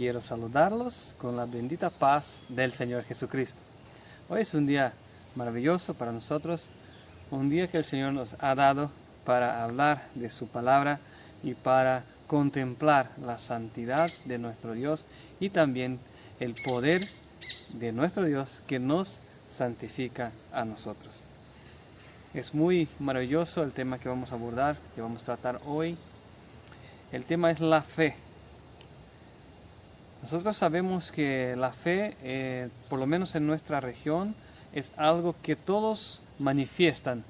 Quiero saludarlos con la bendita paz del Señor Jesucristo. Hoy es un día maravilloso para nosotros, un día que el Señor nos ha dado para hablar de su palabra y para contemplar la santidad de nuestro Dios y también el poder de nuestro Dios que nos santifica a nosotros. Es muy maravilloso el tema que vamos a abordar, que vamos a tratar hoy. El tema es la fe. Nosotros sabemos que la fe, por lo menos en nuestra región, es algo que todos manifiestan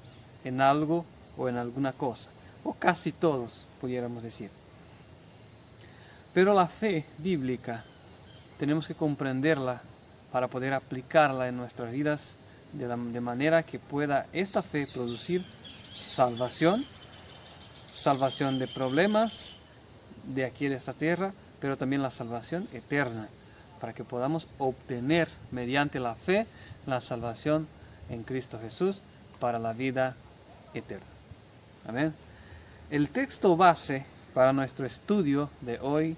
en algo o en alguna cosa, o casi todos, pudiéramos decir. Pero la fe bíblica tenemos que comprenderla para poder aplicarla en nuestras vidas de manera que pueda esta fe producir salvación de problemas de aquí de esta tierra, pero también la salvación eterna, para que podamos obtener mediante la fe la salvación en Cristo Jesús para la vida eterna. Amén. El texto base para nuestro estudio de hoy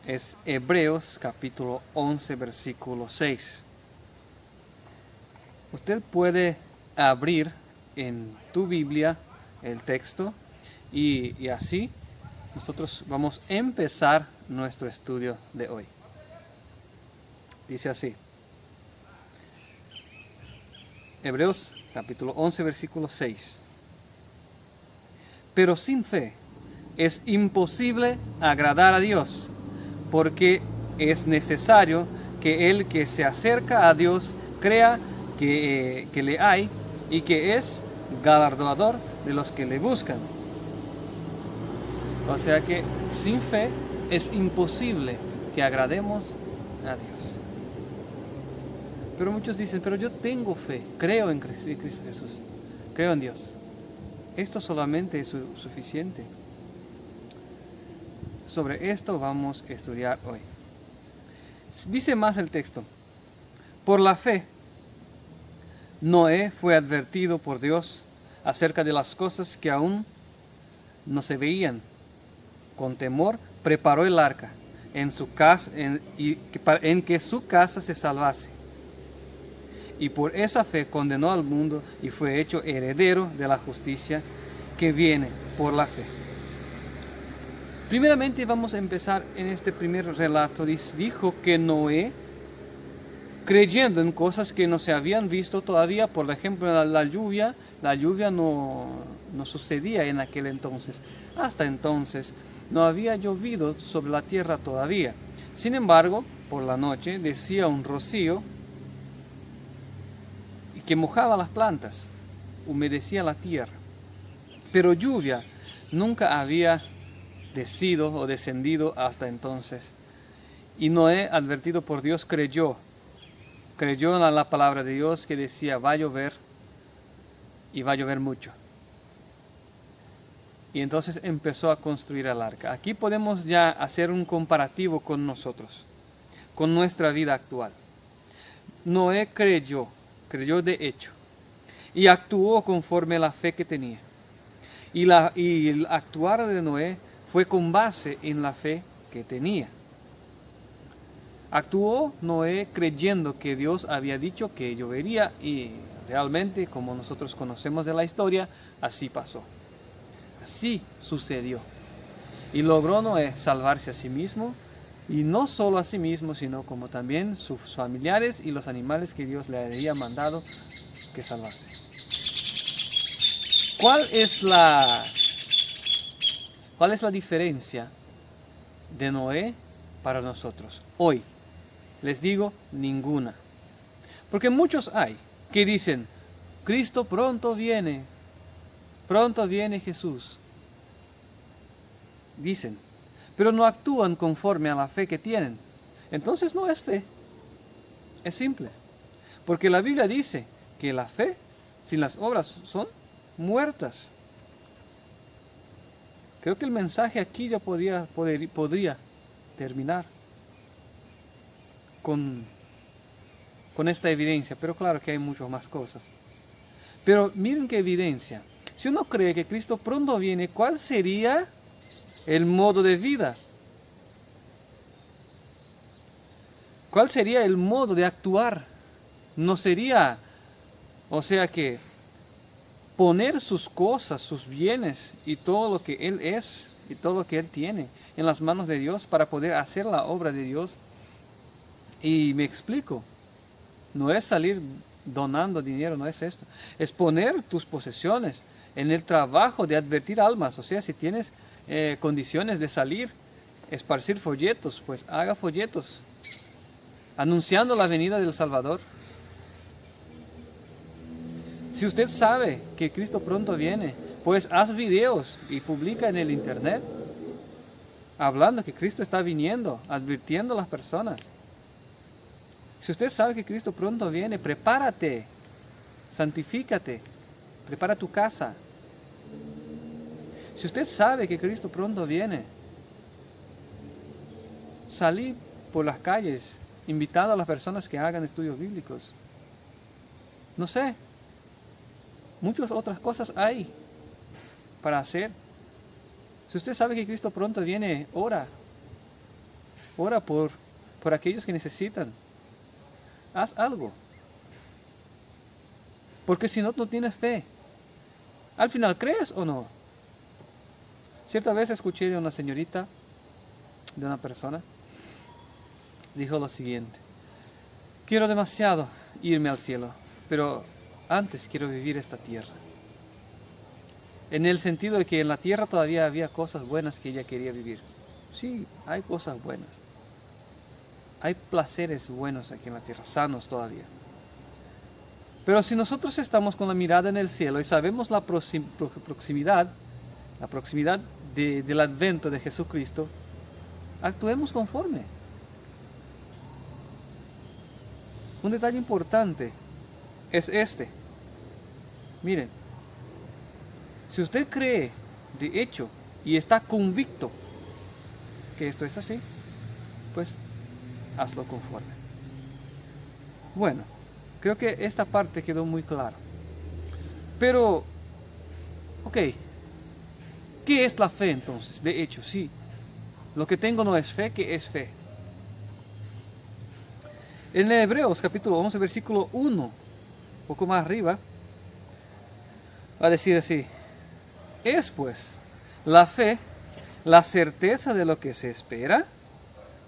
es Hebreos capítulo 11 versículo 6. Usted puede abrir en tu Biblia el texto y así nosotros vamos a empezar nuestro estudio de hoy. Dice así. Hebreos capítulo 11 versículo 6. Pero sin fe es imposible agradar a Dios, porque es necesario que el que se acerca a Dios crea que le hay y que es galardonador de los que le buscan. O sea que sin fe es imposible que agrademos a Dios. Pero muchos dicen, pero yo tengo fe, creo en Cristo Jesús, creo en Dios. Esto solamente es suficiente. Sobre esto vamos a estudiar hoy. Dice más el texto. Por la fe, Noé fue advertido por Dios acerca de las cosas que aún no se veían. Con temor preparó el arca en que su casa se salvase. Y por esa fe condenó al mundo y fue hecho heredero de la justicia que viene por la fe. Primeramente vamos a empezar en este primer relato. Dijo que Noé, creyendo en cosas que no se habían visto todavía, por ejemplo la lluvia no sucedía en aquel entonces. Hasta entonces no había llovido sobre la tierra todavía. Sin embargo, por la noche descía un rocío que mojaba las plantas, humedecía la tierra. Pero lluvia nunca había descendido hasta entonces. Y Noé, advertido por Dios, creyó en la palabra de Dios que decía, va a llover y va a llover mucho. Y entonces empezó a construir el arca. Aquí podemos ya hacer un comparativo con nosotros, con nuestra vida actual. Noé creyó de hecho, y actuó conforme a la fe que tenía. Y el actuar de Noé fue con base en la fe que tenía. Actuó Noé creyendo que Dios había dicho que llovería, y realmente, como nosotros conocemos de la historia, así pasó. Así sucedió. Y logró Noé salvarse a sí mismo, y no solo a sí mismo, sino como también sus familiares y los animales que Dios le había mandado que salvase. ¿Cuál es la diferencia de Noé para nosotros hoy? Les digo, ninguna. Porque muchos hay que dicen, Cristo pronto viene Jesús. Dicen, pero no actúan conforme a la fe que tienen. Entonces no es fe. Es simple. Porque la Biblia dice que la fe sin las obras son muertas. Creo que el mensaje aquí ya podría terminar con esta evidencia. Pero claro que hay muchas más cosas. Pero miren qué evidencia. Si uno cree que Cristo pronto viene, ¿cuál sería el modo de vida? ¿Cuál sería el modo de actuar? No sería, o sea que, poner sus cosas, sus bienes y todo lo que Él es y todo lo que Él tiene en las manos de Dios para poder hacer la obra de Dios. Y me explico, no es salir donando dinero, no es esto. Es poner tus posesiones en el trabajo de advertir almas. O sea, si tienes condiciones de salir, esparcir folletos, pues haga folletos anunciando la venida del Salvador. Si usted sabe que Cristo pronto viene, pues haz videos y publica en el internet hablando que Cristo está viniendo, advirtiendo a las personas. Si usted sabe que Cristo pronto viene, prepárate, santifícate, prepara tu casa. Si usted sabe que Cristo pronto viene, salí por las calles invitando a las personas que hagan estudios bíblicos. No sé, muchas otras cosas hay para hacer. Si usted sabe que Cristo pronto viene, ora por aquellos que necesitan. Haz algo. Porque si no, no tienes fe. Al final, ¿crees o no? Cierta vez escuché de una señorita, de una persona, dijo lo siguiente: quiero demasiado irme al cielo, pero antes quiero vivir esta tierra. En el sentido de que en la tierra todavía había cosas buenas que ella quería vivir. Sí, hay cosas buenas. Hay placeres buenos aquí en la tierra, sanos todavía. Pero si nosotros estamos con la mirada en el cielo y sabemos la proximidad del advento de Jesucristo, actuemos conforme. Un detalle importante es este. Miren, si usted cree de hecho y está convicto que esto es así, pues hazlo conforme. Bueno, creo que esta parte quedó muy clara. Pero, ok, ¿qué es la fe entonces? De hecho, sí, lo que tengo no es fe, ¿qué es fe? En Hebreos capítulo 11, versículo 1, un poco más arriba, va a decir así: es pues la fe, la certeza de lo que se espera.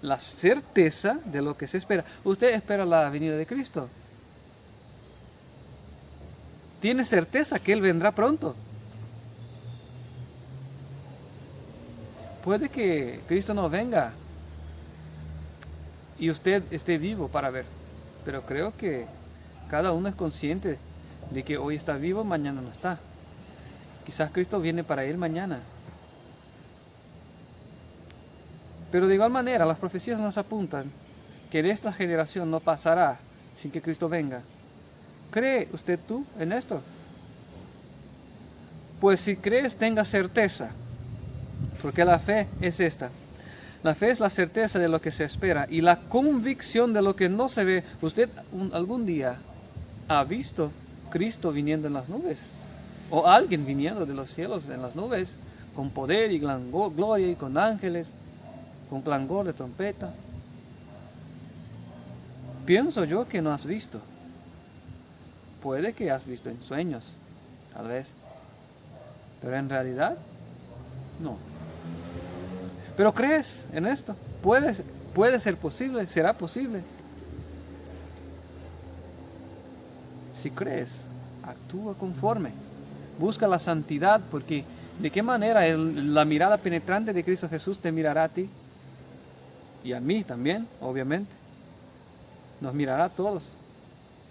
La certeza de lo que se espera. Usted espera la venida de Cristo. Tiene certeza que Él vendrá pronto. Puede que Cristo no venga y usted esté vivo para ver, pero creo que cada uno es consciente de que hoy está vivo, mañana no está. Quizás Cristo viene para ir mañana. Pero de igual manera, las profecías nos apuntan que de esta generación no pasará sin que Cristo venga. ¿Cree usted tú en esto? Pues si crees, tenga certeza, porque la fe es esta. La fe es la certeza de lo que se espera y la convicción de lo que no se ve. ¿Usted algún día ha visto Cristo viniendo en las nubes? ¿O alguien viniendo de los cielos en las nubes con poder y gloria y con ángeles, con clangor de trompeta? Pienso yo que no has visto. Puede que has visto en sueños, tal vez, pero en realidad no. ¿Pero crees en esto? ¿Puede ser posible? ¿Será posible? Si crees, actúa conforme. Busca la santidad, porque ¿de qué manera la mirada penetrante de Cristo Jesús te mirará a ti? Y a mí también, obviamente. Nos mirará a todos.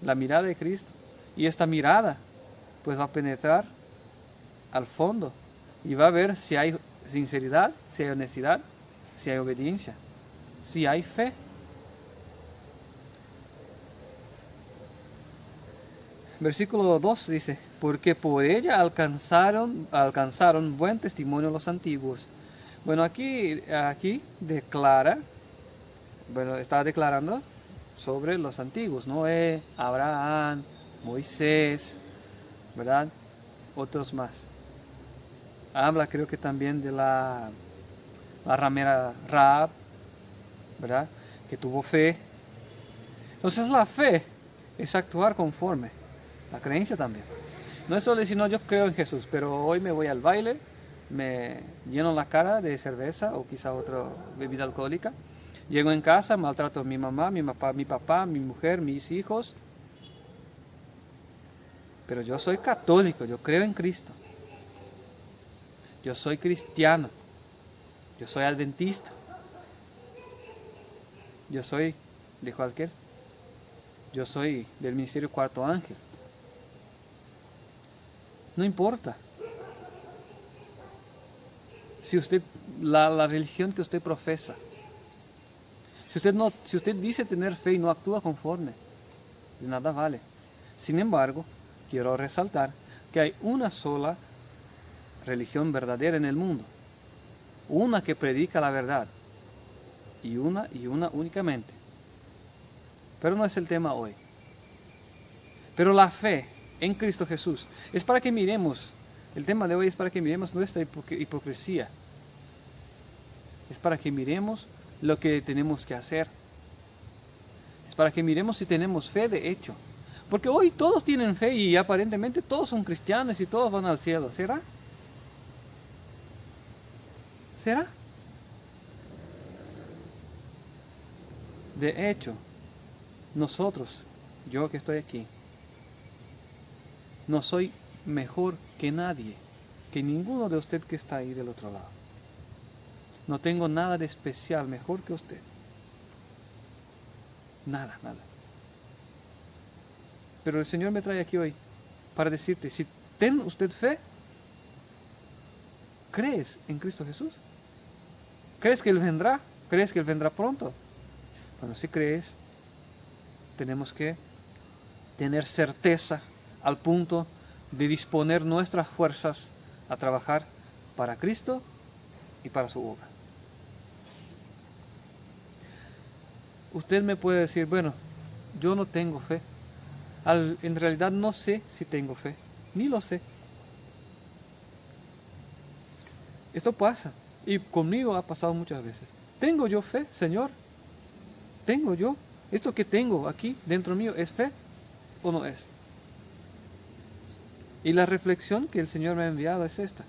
La mirada de Cristo. Y esta mirada pues va a penetrar al fondo y va a ver si hay sinceridad, si hay honestidad, si hay obediencia, si hay fe. Versículo 2 dice: porque por ella alcanzaron buen testimonio los antiguos. Bueno, aquí declara, bueno, está declarando sobre los antiguos: Noé, Abraham, Moisés, ¿verdad? Otros más. Habla, creo que también de la ramera Rahab, ¿verdad? Que tuvo fe Entonces la fe es actuar conforme, la creencia también. No es solo decir, no, yo creo en Jesús, pero hoy me voy al baile, me lleno la cara de cerveza o quizá otra bebida alcohólica, llego en casa, maltrato a mi mamá, mi papá, mi mujer, mis hijos, pero yo soy católico, yo creo en Cristo, yo soy cristiano, yo soy adventista, yo soy, dijo aquel, yo soy del ministerio Cuarto Ángel. No importa. Si usted, la religión que usted profesa, si usted dice tener fe y no actúa conforme, de nada vale. Sin embargo, quiero resaltar que hay una sola religión verdadera en el mundo, una que predica la verdad, y una únicamente. Pero no es el tema hoy. Pero la fe en Cristo Jesús es para que miremos, el tema de hoy es para que miremos nuestra hipocresía. Es para que miremos lo que tenemos que hacer. Es para que miremos si tenemos fe de hecho. Porque hoy todos tienen fe y aparentemente todos son cristianos y todos van al cielo. ¿Será? ¿Será? De hecho, nosotros, yo que estoy aquí, no soy mejor que nadie, que ninguno de usted que está ahí del otro lado. No tengo nada de especial mejor que usted. Nada, nada. Pero el Señor me trae aquí hoy para decirte, si ten usted fe, ¿crees en Cristo Jesús? ¿Crees que Él vendrá? ¿Crees que Él vendrá pronto? Bueno, si crees, tenemos que tener certeza al punto de disponer nuestras fuerzas a trabajar para Cristo y para su obra. Usted me puede decir, bueno, yo no tengo fe. En realidad no sé si tengo fe, ni lo sé. Esto pasa, y conmigo ha pasado muchas veces. ¿Tengo yo fe, Señor? ¿Tengo yo? ¿Esto que tengo aquí dentro mío es fe o no es? Y la reflexión que el Señor me ha enviado es esta.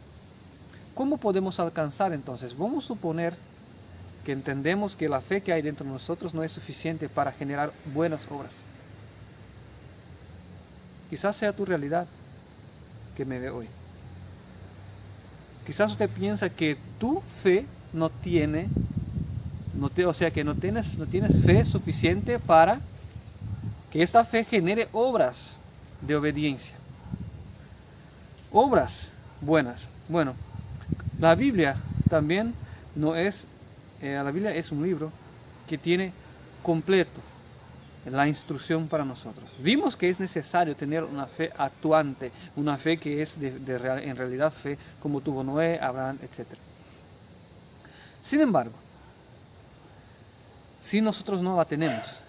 ¿Cómo podemos alcanzar entonces? Vamos a suponer que entendemos que la fe que hay dentro de nosotros no es suficiente para generar buenas obras. Quizás sea tu realidad que me ve hoy. Quizás usted piensa que tu fe no tienes fe suficiente para que esta fe genere obras de obediencia. Obras buenas. Bueno, la Biblia también la Biblia es un libro que tiene completo la instrucción para nosotros. Vimos que es necesario tener una fe actuante, una fe que es en realidad fe como tuvo Noé, Abraham, etc. Sin embargo, si nosotros no la tenemos,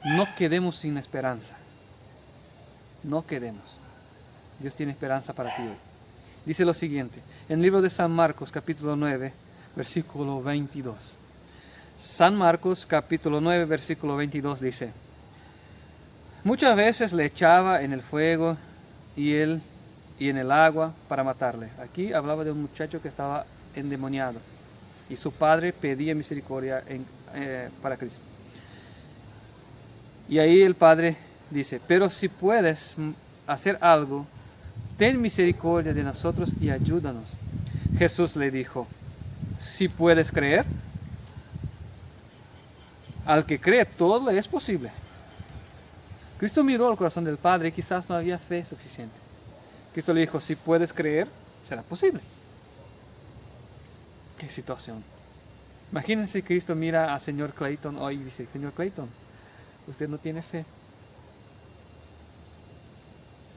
no quedemos sin esperanza. No quedemos. Dios tiene esperanza para ti hoy. Dice lo siguiente, en el libro de San Marcos, capítulo 9, versículo 22. San Marcos, capítulo 9, versículo 22 dice, muchas veces le echaba en el fuego y en el agua para matarle. Aquí hablaba de un muchacho que estaba endemoniado y su padre pedía misericordia para Cristo. Y ahí el padre dice, pero si puedes hacer algo, ten misericordia de nosotros y ayúdanos. Jesús le dijo, si puedes creer, al que cree todo le es posible. Cristo miró al corazón del Padre y quizás no había fe suficiente. Cristo le dijo, si puedes creer, será posible. ¿Qué situación? Imagínense, Cristo mira al señor Clayton hoy y dice, señor Clayton, usted no tiene fe.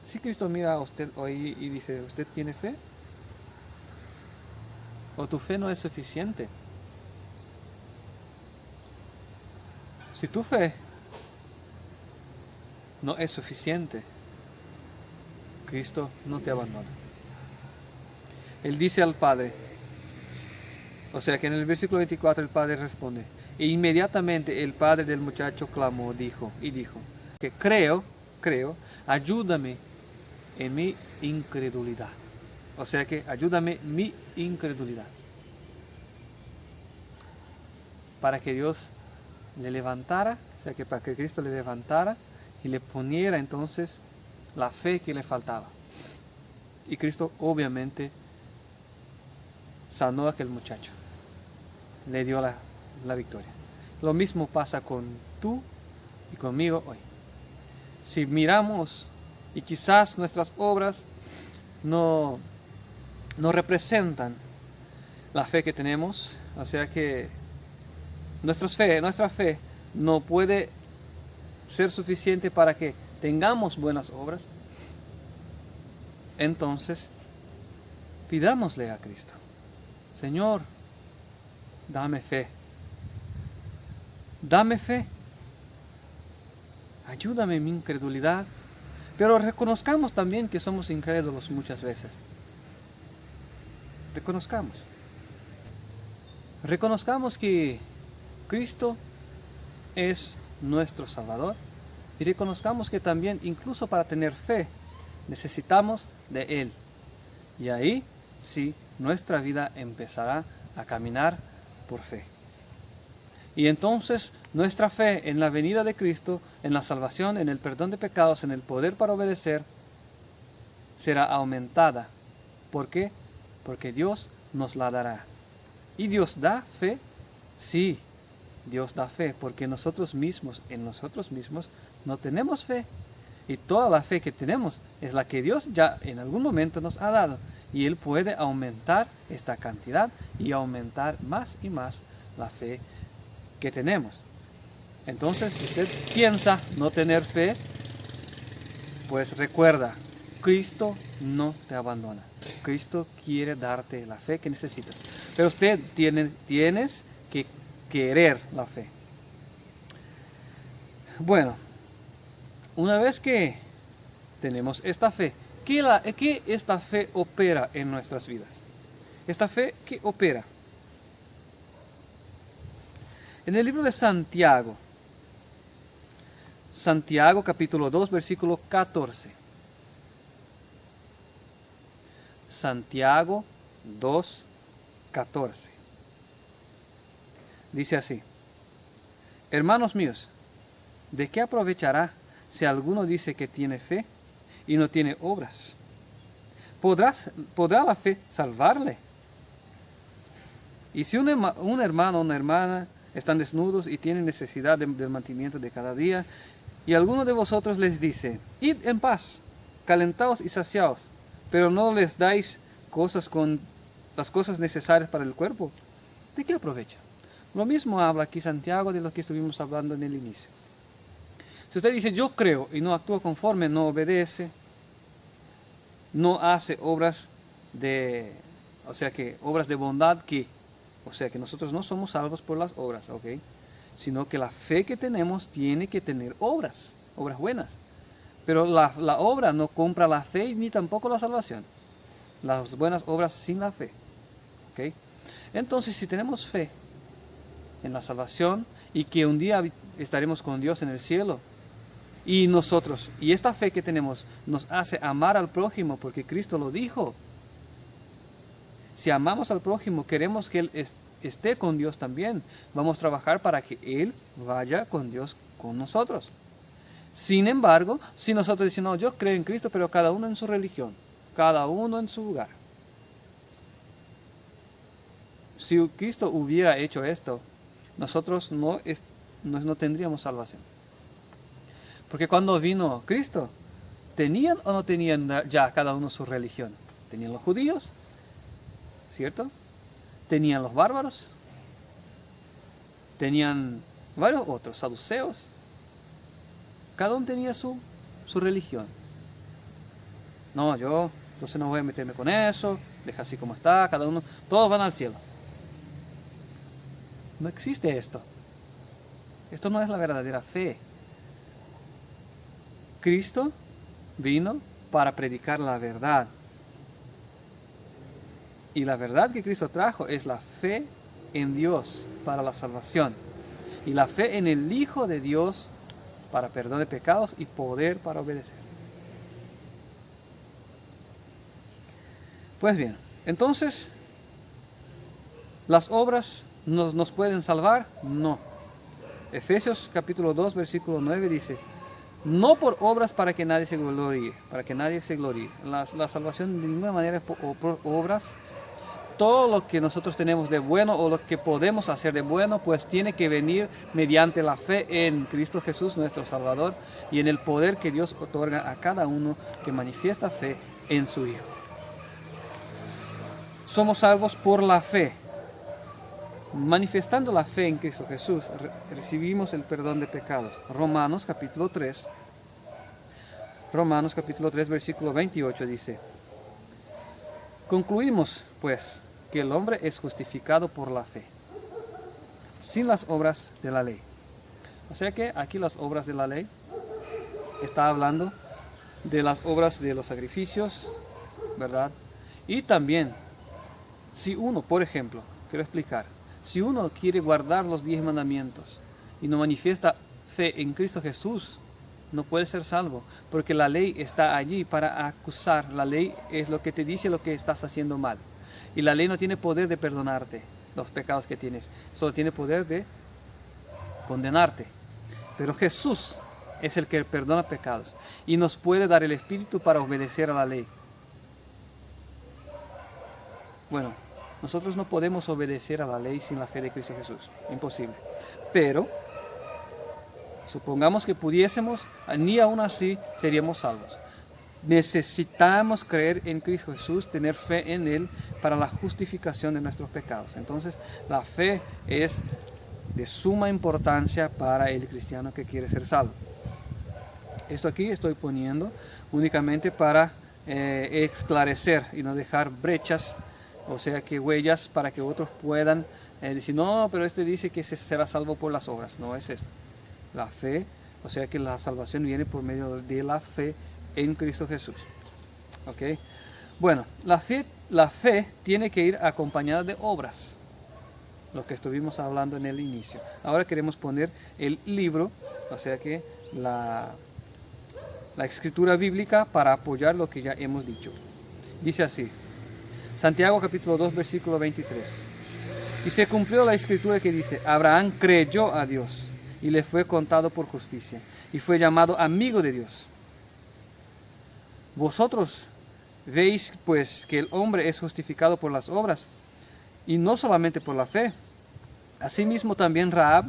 Si Cristo mira a usted hoy y dice, ¿usted tiene fe? ¿O tu fe no es suficiente? Si tu fe no es suficiente, Cristo no te abandona. Él dice al Padre, o sea que en el versículo 24 el Padre responde, E inmediatamente el padre del muchacho clamó, dijo, que creo, ayúdame en mi incredulidad. O sea que ayúdame mi incredulidad. Para que Dios le levantara, o sea que para que Cristo le levantara y le poniera entonces la fe que le faltaba. Y Cristo obviamente sanó a aquel muchacho, le dio la victoria. Lo mismo pasa con tú y conmigo hoy. Si miramos y quizás nuestras obras no representan la fe que tenemos, o sea que nuestra fe no puede ser suficiente para que tengamos buenas obras, entonces pidámosle a Cristo: Señor, dame fe, ayúdame en mi incredulidad, pero reconozcamos también que somos incrédulos muchas veces. Reconozcamos que Cristo es nuestro Salvador y reconozcamos que también, incluso para tener fe, necesitamos de Él. Y ahí sí, nuestra vida empezará a caminar por fe. Y entonces nuestra fe en la venida de Cristo, en la salvación, en el perdón de pecados, en el poder para obedecer, será aumentada. ¿Por qué? Porque Dios nos la dará. ¿Y Dios da fe? Sí, Dios da fe, porque en nosotros mismos no tenemos fe. Y toda la fe que tenemos es la que Dios ya en algún momento nos ha dado. Y Él puede aumentar esta cantidad y aumentar más y más la fe que tenemos. Entonces, si usted piensa no tener fe, pues recuerda, Cristo no te abandona. Cristo quiere darte la fe que necesitas. Pero usted tienes que querer la fe. Bueno, una vez que tenemos esta fe, ¿qué esta fe opera en nuestras vidas? ¿Esta fe qué opera? En el libro de Santiago capítulo 2, versículo 14. Santiago 2, 14. Dice así: Hermanos míos, ¿de qué aprovechará si alguno dice que tiene fe y no tiene obras? ¿Podrá la fe salvarle? Y si un hermano o una hermana están desnudos y tienen necesidad del mantenimiento de cada día, y alguno de vosotros les dice: id en paz, calentaos y saciaos, pero no les dais las cosas necesarias para el cuerpo, ¿de qué aprovecha? Lo mismo habla aquí Santiago de lo que estuvimos hablando en el inicio. Si usted dice yo creo y no actúa conforme, no obedece, no hace obras obras de bondad o sea que nosotros no somos salvos por las obras, ¿ok? Sino que la fe que tenemos tiene que tener obras buenas. Pero la obra no compra la fe ni tampoco la salvación. Las buenas obras sin la fe, ¿ok? Entonces, si tenemos fe en la salvación y que un día estaremos con Dios en el cielo, y esta fe que tenemos nos hace amar al prójimo porque Cristo lo dijo. Si amamos al prójimo, queremos que Él esté con Dios también. Vamos a trabajar para que Él vaya con Dios con nosotros. Sin embargo, si nosotros decimos, no, yo creo en Cristo, pero cada uno en su religión, cada uno en su lugar. Si Cristo hubiera hecho esto, nosotros no tendríamos salvación. Porque cuando vino Cristo, ¿tenían o no tenían ya cada uno su religión? Tenían los judíos, ¿cierto? Tenían los bárbaros, tenían varios otros, saduceos. Cada uno tenía su religión. No, entonces no voy a meterme con eso, deja así como está, cada uno, todos van al cielo. No existe esto. Esto no es la verdadera fe. Cristo vino para predicar la verdad. Y la verdad que Cristo trajo es la fe en Dios para la salvación. y la fe en el Hijo de Dios para perdón de pecados y poder para obedecer. Pues bien, entonces, ¿las obras nos pueden salvar? No. Efesios capítulo 2, versículo 9 dice, no por obras para que nadie se gloríe, La salvación de ninguna manera es por obras. Todo lo que nosotros tenemos de bueno o lo que podemos hacer de bueno, pues tiene que venir mediante la fe en Cristo Jesús, nuestro Salvador, y en el poder que Dios otorga a cada uno que manifiesta fe en su Hijo. Somos salvos por la fe. Manifestando la fe en Cristo Jesús, recibimos el perdón de pecados. Romanos capítulo 3, versículo 28 dice, concluimos, pues, que el hombre es justificado por la fe, sin las obras de la ley. O sea que aquí las obras de la ley está hablando de las obras de los sacrificios, ¿verdad? Y también, si uno, por ejemplo, quiero explicar, si uno quiere guardar los 10 mandamientos y no manifiesta fe en Cristo Jesús, no puede ser salvo, porque la ley está allí para acusar. La ley es lo que te dice lo que estás haciendo mal. Y la ley no tiene poder de perdonarte los pecados que tienes, solo tiene poder de condenarte. Pero Jesús es el que perdona pecados y nos puede dar el Espíritu para obedecer a la ley. Bueno, nosotros no podemos obedecer a la ley sin la fe de Cristo Jesús, imposible. Pero supongamos que pudiésemos, ni aún así seríamos salvos. Necesitamos creer en Cristo Jesús, tener fe en Él para la justificación de nuestros pecados. Entonces, la fe es de suma importancia para el cristiano que quiere ser salvo. Esto aquí estoy poniendo únicamente para esclarecer y no dejar brechas, o sea que huellas para que otros puedan decir, no, pero este dice que se será salvo por las obras. No es esto. La fe, o sea que la salvación viene por medio de la fe en Cristo Jesús. ¿Ok? Bueno, la fe tiene que ir acompañada de obras, lo que estuvimos hablando en el inicio. Ahora queremos poner el libro, o sea que la escritura bíblica para apoyar lo que ya hemos dicho. Dice así, Santiago capítulo 2 versículo 23. Y se cumplió la escritura que dice, Abraham creyó a Dios y le fue contado por justicia y fue llamado amigo de Dios. Vosotros veis pues que el hombre es justificado por las obras y no solamente por la fe. Asimismo también Rahab,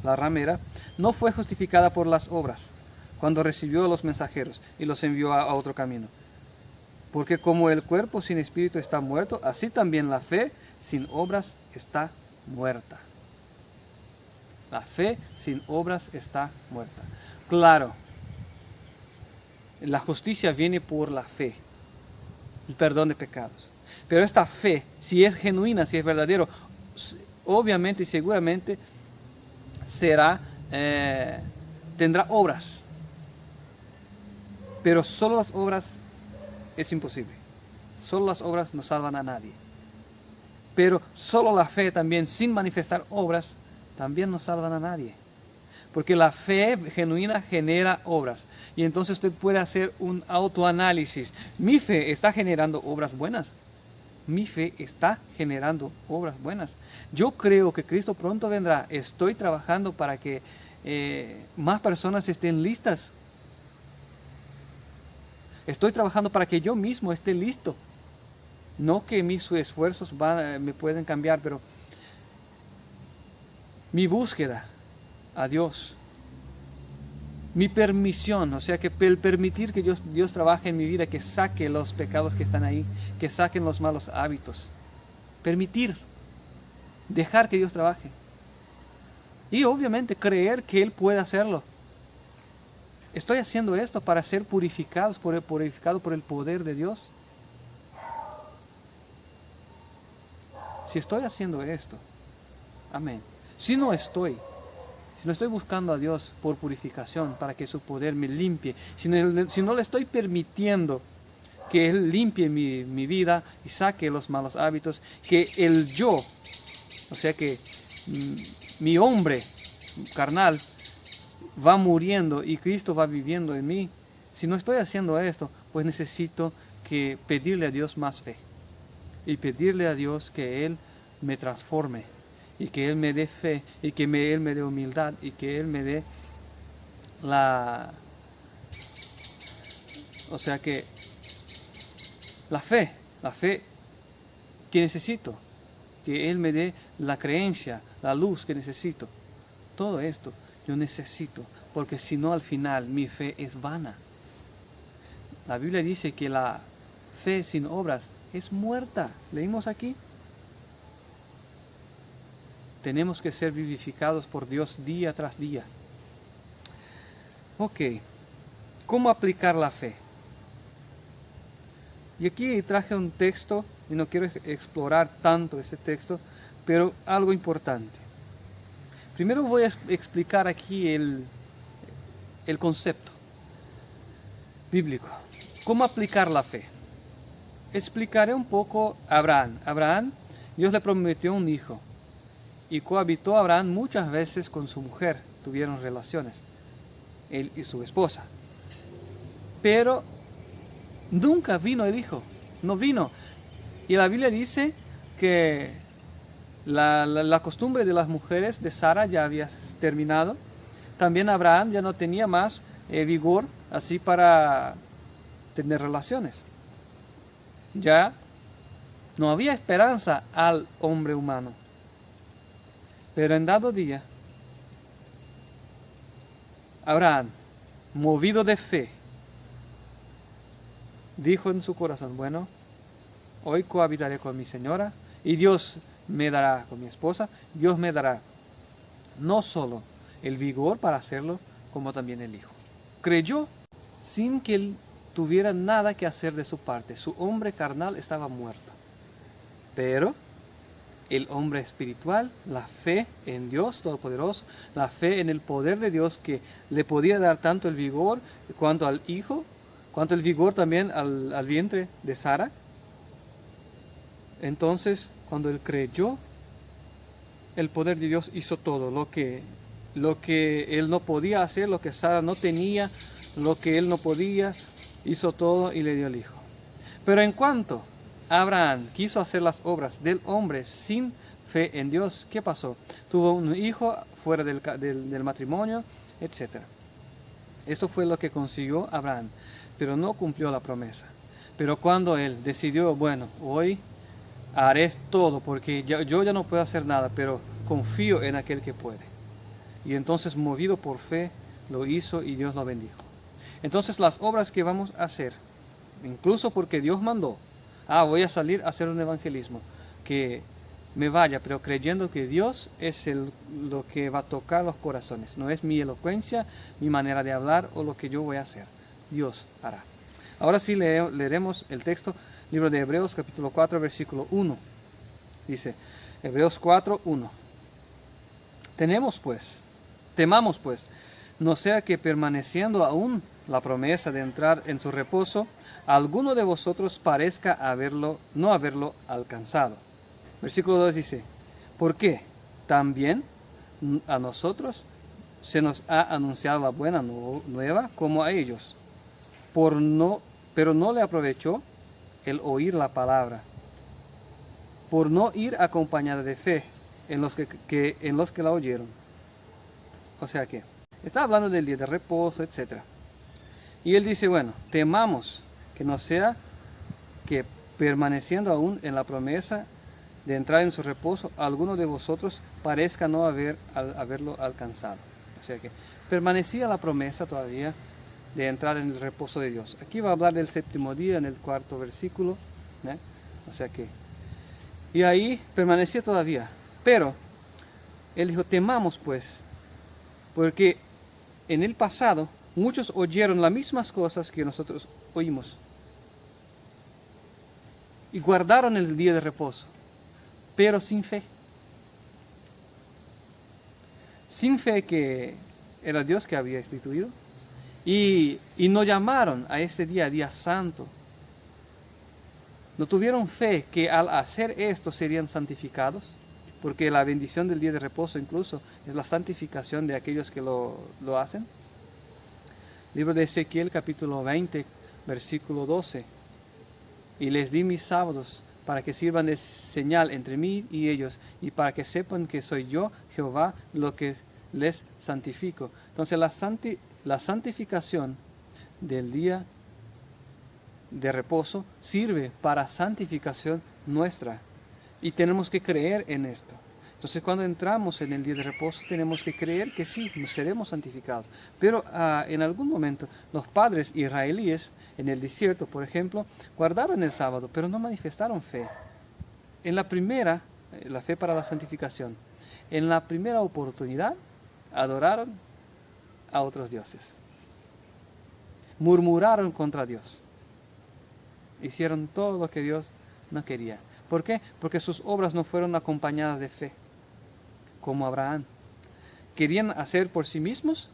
la ramera, no fue justificada por las obras cuando recibió a los mensajeros y los envió a otro camino. Porque como el cuerpo sin espíritu está muerto, así también la fe sin obras está muerta. La fe sin obras está muerta. Claro, la justicia viene por la fe, el perdón de pecados. Pero esta fe, si es genuina, si es verdadero, obviamente y seguramente tendrá obras. Pero solo las obras es imposible. Solo las obras no salvan a nadie. Pero solo la fe también, sin manifestar obras, también no salvan a nadie. Porque la fe genuina genera obras. Y entonces usted puede hacer un autoanálisis. Mi fe está generando obras buenas. Mi fe está generando obras buenas. Yo creo que Cristo pronto vendrá. Estoy trabajando para que más personas estén listas. Estoy trabajando para que yo mismo esté listo. No que mis esfuerzos me pueden cambiar, pero mi búsqueda a Dios, mi permisión, o sea que el permitir que Dios trabaje en mi vida, que saque los pecados que están ahí, que saquen los malos hábitos. Permitir, dejar que Dios trabaje. Y obviamente creer que Él puede hacerlo. ¿Estoy haciendo esto para ser purificado por el poder de Dios? Si estoy haciendo esto, amén. Si no estoy buscando a Dios por purificación, para que su poder me limpie, si no le estoy permitiendo que Él limpie mi vida y saque los malos hábitos, que el yo, o sea que mi hombre, carnal va muriendo y Cristo va viviendo en mí, si no estoy haciendo esto, pues necesito que pedirle a Dios más fe y pedirle a Dios que Él me transforme y que Él me dé fe y que Él me dé humildad y que Él me dé la fe que necesito, que Él me dé la creencia, la luz que necesito. Todo esto yo necesito, porque si no al final mi fe es vana. La Biblia dice que la fe sin obras es muerta. ¿Leímos aquí? Tenemos que ser vivificados por Dios día tras día. Ok, ¿cómo aplicar la fe? Y aquí traje un texto, y no quiero explorar tanto ese texto, pero algo importante. Primero voy a explicar aquí el concepto bíblico. ¿Cómo aplicar la fe? Explicaré un poco a Abraham. Abraham, Dios le prometió un hijo. Y cohabitó Abraham muchas veces con su mujer. Tuvieron relaciones, él y su esposa. Pero nunca vino el hijo. No vino. Y la Biblia dice que la costumbre de las mujeres de Sara ya había terminado. También Abraham ya no tenía más vigor así para tener relaciones. Ya no había esperanza al hombre humano. Pero en dado día, Abraham, movido de fe, dijo en su corazón, bueno, hoy cohabitaré con mi señora y Dios me dará con mi esposa, Dios me dará no solo el vigor para hacerlo, como también el hijo. Creyó sin que él tuviera nada que hacer de su parte. Su hombre carnal estaba muerto. Pero el hombre espiritual, la fe en Dios Todopoderoso, la fe en el poder de Dios que le podía dar tanto el vigor cuanto al hijo, cuanto el vigor también al vientre de Sara. Entonces, cuando él creyó, el poder de Dios hizo todo, lo que él no podía hacer, lo que Sara no tenía, lo que él no podía, hizo todo y le dio el hijo. Pero en cuanto Abraham quiso hacer las obras del hombre sin fe en Dios, ¿qué pasó? Tuvo un hijo fuera del matrimonio, etc. Esto fue lo que consiguió Abraham, pero no cumplió la promesa. Pero cuando él decidió, bueno, hoy haré todo porque yo ya no puedo hacer nada, pero confío en aquel que puede. Y entonces, movido por fe, lo hizo y Dios lo bendijo. Entonces, las obras que vamos a hacer, incluso porque Dios mandó, voy a salir a hacer un evangelismo, que me vaya, pero creyendo que Dios es lo que va a tocar los corazones. No es mi elocuencia, mi manera de hablar o lo que yo voy a hacer. Dios hará. Ahora sí leeremos el texto, libro de Hebreos, capítulo 4, versículo 1. Dice, Hebreos 4, 1. Temamos pues, no sea que permaneciendo aún la promesa de entrar en su reposo, alguno de vosotros parezca no haberlo alcanzado. Versículo 2 dice, ¿por qué? También a nosotros se nos ha anunciado la buena nueva como a ellos, pero no le aprovechó el oír la palabra, por no ir acompañada de fe en los que la oyeron. O sea que está hablando del día de reposo, etc. Y él dice, bueno, temamos que no sea que permaneciendo aún en la promesa de entrar en su reposo, alguno de vosotros parezca no haberlo alcanzado. O sea que permanecía la promesa todavía de entrar en el reposo de Dios. Aquí va a hablar del séptimo día en el 4º versículo. O sea que, y ahí permanecía todavía. Pero él dijo, temamos pues, porque en el pasado muchos oyeron las mismas cosas que nosotros oímos y guardaron el día de reposo, pero sin fe. Sin fe que era Dios que había instituido. Y no llamaron a este día santo. No tuvieron fe que al hacer esto serían santificados. porque la bendición del día de reposo incluso es la santificación de aquellos que lo hacen. Libro de Ezequiel capítulo 20, versículo 12. Y les di mis sábados para que sirvan de señal entre mí y ellos, y para que sepan que soy yo, Jehová, lo que les santifico. Entonces la santificación del día de reposo sirve para santificación nuestra, y tenemos que creer en esto. Entonces cuando entramos en el día de reposo tenemos que creer que sí, nos seremos santificados. Pero en algún momento los padres israelíes en el desierto, por ejemplo, guardaron el sábado, pero no manifestaron fe. En la primera, la fe para la santificación, en la primera oportunidad adoraron a otros dioses. Murmuraron contra Dios. Hicieron todo lo que Dios no quería. ¿Por qué? Porque sus obras no fueron acompañadas de fe, como Abraham. Querían hacer por sí mismos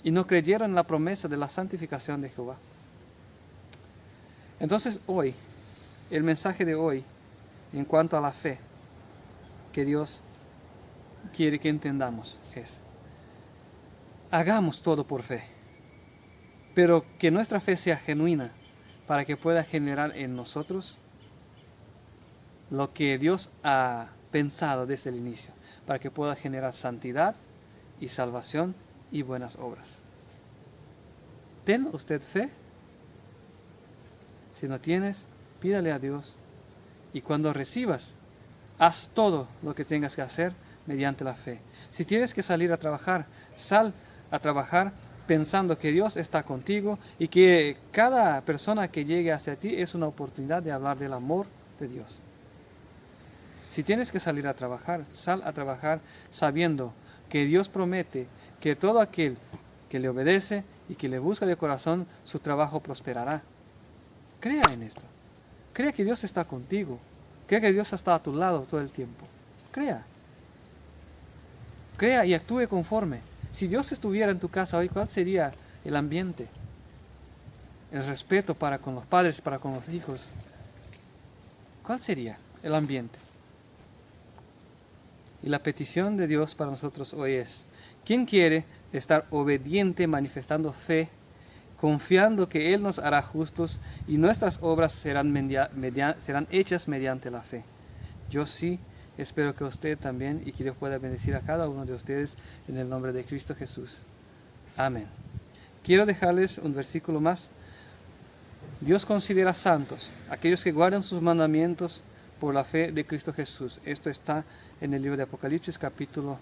y no creyeron en la promesa de la santificación de Jehová. Entonces hoy, el mensaje de hoy, en cuanto a la fe, que Dios quiere que entendamos, es: hagamos todo por fe, pero que nuestra fe sea genuina, para que pueda generar en nosotros lo que Dios ha pensado desde el inicio, para que pueda generar santidad y salvación y buenas obras. ¿Tiene usted fe? Si no tienes, pídale a Dios, y cuando recibas, haz todo lo que tengas que hacer mediante la fe. Si tienes que salir a trabajar, sal a trabajar pensando que Dios está contigo y que cada persona que llegue hacia ti es una oportunidad de hablar del amor de Dios. Si tienes que salir a trabajar, sal a trabajar sabiendo que Dios promete que todo aquel que le obedece y que le busca de corazón, su trabajo prosperará. Crea en esto. Crea que Dios está contigo. Crea que Dios está a tu lado todo el tiempo. Crea. Crea y actúe conforme. Si Dios estuviera en tu casa hoy, ¿cuál sería el ambiente? El respeto para con los padres, para con los hijos. ¿Cuál sería el ambiente? Y la petición de Dios para nosotros hoy es: ¿quién quiere estar obediente, manifestando fe, confiando que Él nos hará justos y nuestras obras serán hechas mediante la fe? Yo sí. Espero que usted también, y que Dios pueda bendecir a cada uno de ustedes en el nombre de Cristo Jesús. Amén. Quiero dejarles un versículo más. Dios considera santos aquellos que guardan sus mandamientos por la fe de Cristo Jesús. Esto está en el libro de Apocalipsis, capítulo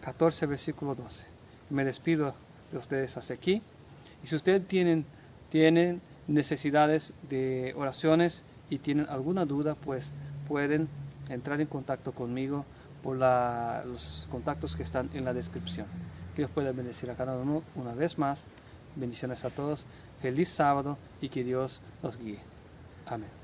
14, versículo 12. Me despido de ustedes hasta aquí. Y si ustedes tienen necesidades de oraciones y tienen alguna duda, pues pueden entrar en contacto conmigo por los contactos que están en la descripción. Que Dios pueda bendecir a cada uno una vez más. Bendiciones a todos. Feliz sábado y que Dios los guíe. Amén.